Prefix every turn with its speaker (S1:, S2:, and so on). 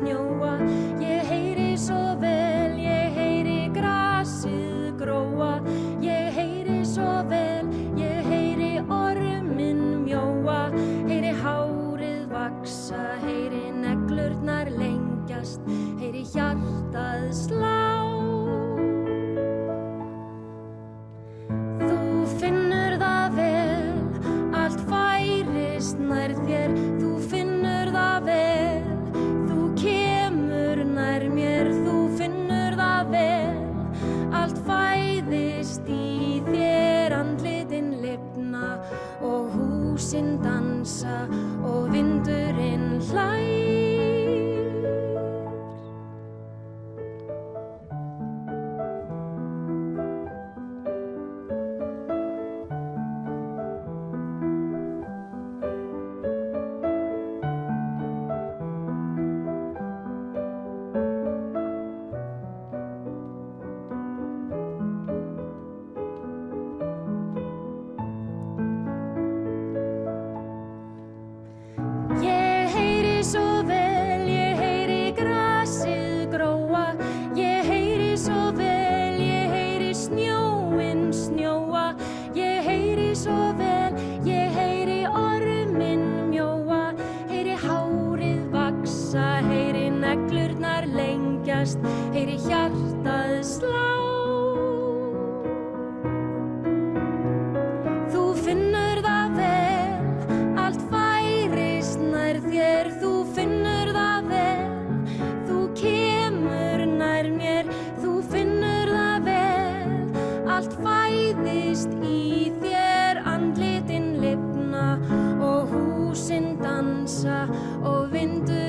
S1: snjóa. Ég heyri svo vel, ég heyri grasið gróa. Ég heyri svo vel, ég heyri orminn mjóa. Heyri hárið vaksa, heyri neglurnar lengjast, heyri hjartað slá. Þú finnur það vel, allt færist nær þér. Þú finnur það vel, þú kemur nær mér. Þú finnur það vel, allt fæðist í þér. Andlitin lifna og húsin dansa og vindurinn hlær. Heyri hjartað slá. Þú finnur það vel, allt færist nær þér. Þú finnur það vel, þú kemur nær mér. Þú finnur það vel, allt fæðist í þér. Andlitin lifna og húsin dansa og vindur